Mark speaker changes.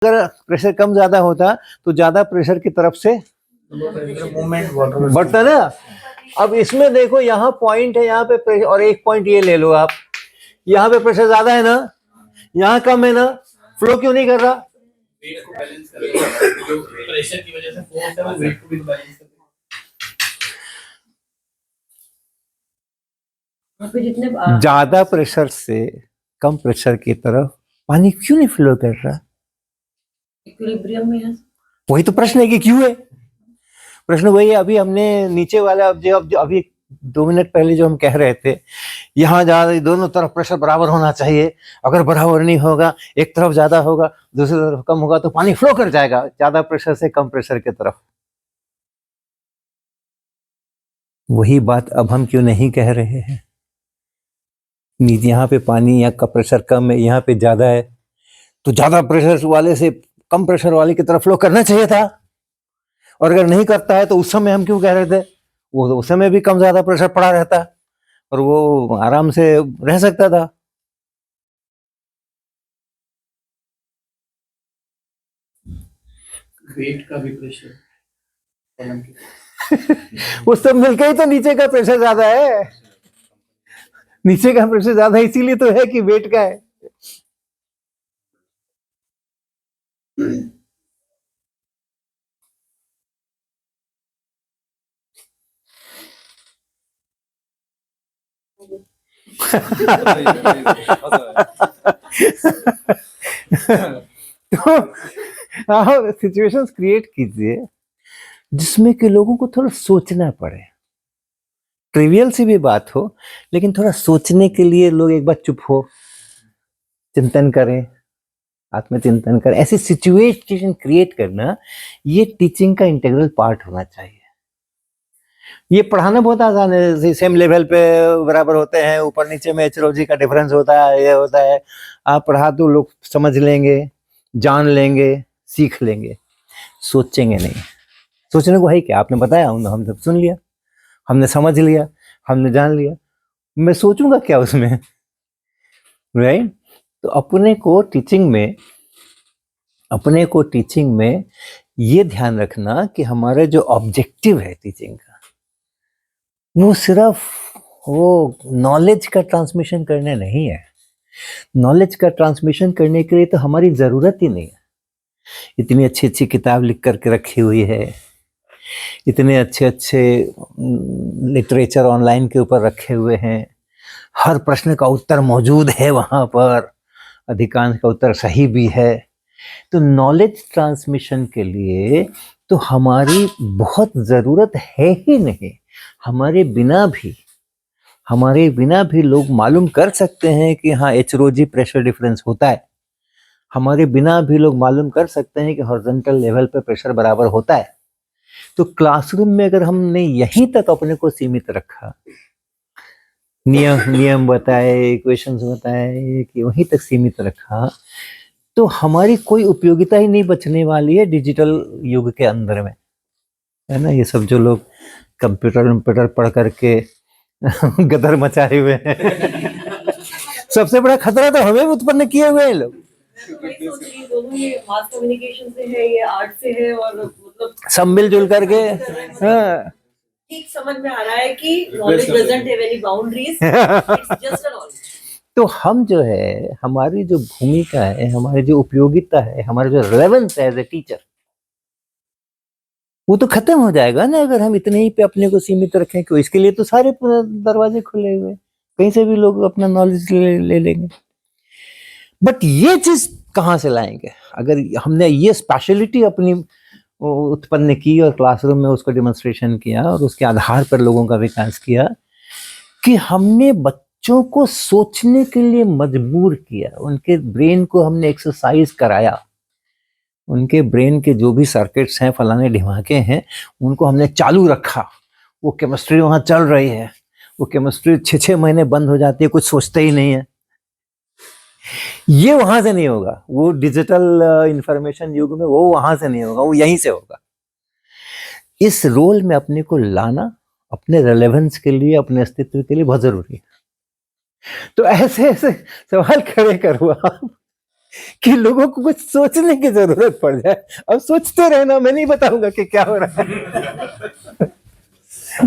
Speaker 1: अगर प्रेशर कम ज्यादा होता तो ज्यादा प्रेशर की तरफ से
Speaker 2: मूवमेंट
Speaker 1: बढ़ता ना। अब इसमें देखो यहाँ पॉइंट है, यहाँ पे प्रेशर, और एक पॉइंट ये ले लो आप, यहाँ पे प्रेशर ज्यादा है ना, यहाँ कम है ना, फ्लो क्यों नहीं कर रहा?
Speaker 2: वेट को बैलेंस करेगा, जो प्रेशर की वजह से फोर्स है वो वेट को भी बैलेंस करेगा।
Speaker 1: ज्यादा प्रेशर से कम प्रेशर की तरफ पानी क्यों नहीं फ्लो कर रहा?
Speaker 3: इक्विलिब्रियम में है।
Speaker 1: वही तो प्रश्न है कि क्यों है। प्रश्न वही है। अभी हमने नीचे वाला जो अभी 2 मिनट पहले जो हम कह रहे थे, यहाँ ज्यादा दोनों तरफ प्रेशर बराबर होना चाहिए, अगर बराबर नहीं होगा, एक तरफ ज्यादा होगा दूसरी तरफ कम होगा, तो पानी फ्लो कर जाएगा ज्यादा प्रेशर से कम प्रेशर की तरफ। वही बात अब हम क्यों नहीं कह रहे हैं? नीचे यहाँ पे पानी, यहाँ का प्रेशर कम है, यहाँ पे ज्यादा है, तो ज्यादा प्रेशर वाले से कम प्रेशर वाले की तरफ फ्लो करना चाहिए था। और अगर नहीं करता है तो उस समय हम क्यों कह रहे थे? वो उस समय भी कम ज्यादा प्रेशर पड़ा रहता और वो आराम से रह सकता था।
Speaker 2: वेट का भी प्रेशर
Speaker 1: वो सब मिलकर ही तो नीचे का प्रेशर ज्यादा है। नीचे का प्रेशर ज्यादा इसीलिए तो है कि वेट का है। तो आप सिचुएशंस क्रिएट कीजिए जिसमें कि लोगों को थोड़ा सोचना पड़े। ट्रिवियल सी भी बात हो, लेकिन थोड़ा सोचने के लिए लोग एक बार चुप हो, चिंतन करें, आत्मचिंतन करें। ऐसी सिचुएशन क्रिएट करना, ये टीचिंग का इंटीग्रल पार्ट होना चाहिए। ये पढ़ाना बहुत आसान है, सेम लेवल पे बराबर होते हैं, ऊपर नीचे में एचरोजी का डिफरेंस होता है, ये होता है। आप पढ़ा तो लोग समझ लेंगे, जान लेंगे, सीख लेंगे, सोचेंगे नहीं। सोचने को है क्या? आपने बताया, हम सब सुन लिया, हमने समझ लिया, हमने जान लिया, मैं सोचूंगा क्या उसमें? राइट? तो अपने को टीचिंग में ये ध्यान रखना कि हमारा जो ऑब्जेक्टिव है टीचिंग का, वो सिर्फ वो नॉलेज का ट्रांसमिशन करने नहीं है। नॉलेज का ट्रांसमिशन करने के लिए तो हमारी जरूरत ही नहीं है। इतनी अच्छी अच्छी किताब लिख करके रखी हुई है, इतने अच्छे अच्छे लिटरेचर ऑनलाइन के ऊपर रखे हुए हैं, हर प्रश्न का उत्तर मौजूद है वहाँ पर, अधिकांश का उत्तर सही भी है। तो नॉलेज ट्रांसमिशन के लिए तो हमारी बहुत ज़रूरत है ही नहीं। हमारे बिना भी लोग मालूम कर सकते हैं कि हाँ एचरोजी प्रेशर डिफरेंस होता है। हमारे बिना भी लोग मालूम कर सकते हैं कि हॉरिजॉन्टल लेवल पे प्रेशर बराबर होता है। तो क्लासरूम में अगर हमने यहीं तक अपने को सीमित रखा, नियम बताए, इक्वेशंस बताए, कि वहीं तक सीमित रखा, तो हमारी कोई उपयोगिता ही नहीं बचने वाली है डिजिटल युग के अंदर में, है ना। ये सब जो लोग कंप्यूटर पढ़ करके गदर मचाए हुए हैं, सबसे बड़ा खतरा तो हमें उत्पन्न किए हुए हैं लोग।
Speaker 3: दोनों ये मास कम्युनिकेशन से है, ये आर्ट से है, और मतलब
Speaker 1: सब मिलजुल करके
Speaker 3: ठीक समझ में आ रहा है कि knowledge doesn't have any boundaries, it's just a knowledge.
Speaker 1: तो हम जो है, हमारी जो भूमिका है, हमारी जो उपयोगिता है, हमारा जो रेलेवेंस है एज ए टीचर, वो तो खत्म हो जाएगा ना अगर हम इतने ही पे अपने को सीमित रखें। क्यों? इसके लिए तो सारे दरवाजे खुले हुए, कहीं से भी लोग अपना नॉलेज ले लेंगे। बट ये चीज कहाँ से लाएंगे? अगर हमने ये स्पेशलिटी अपनी उत्पन्न की और क्लासरूम में उसको डिमॉन्स्ट्रेशन किया और उसके आधार पर लोगों का विकास किया, कि हमने बच्चों को सोचने के लिए मजबूर किया, उनके ब्रेन को हमने एक्सरसाइज कराया, उनके ब्रेन के जो भी सर्किट्स हैं, फलाने ढिमाके हैं, उनको हमने चालू रखा। वो केमिस्ट्री वहाँ चल रही है, वो केमिस्ट्री 6-6 महीने बंद हो जाती है, कुछ सोचते ही नहीं है। ये वहां से नहीं होगा, वो डिजिटल इंफॉर्मेशन युग में वो वहां से नहीं होगा, वो यहीं से होगा। इस रोल में अपने को लाना अपने रेलेवेंस के लिए, अपने अस्तित्व के लिए बहुत जरूरी है। तो ऐसे ऐसे सवाल खड़े करो आप कि लोगों को कुछ सोचने की जरूरत पड़ जाए। अब सोचते रहना, मैं नहीं बताऊंगा कि क्या हो रहा है।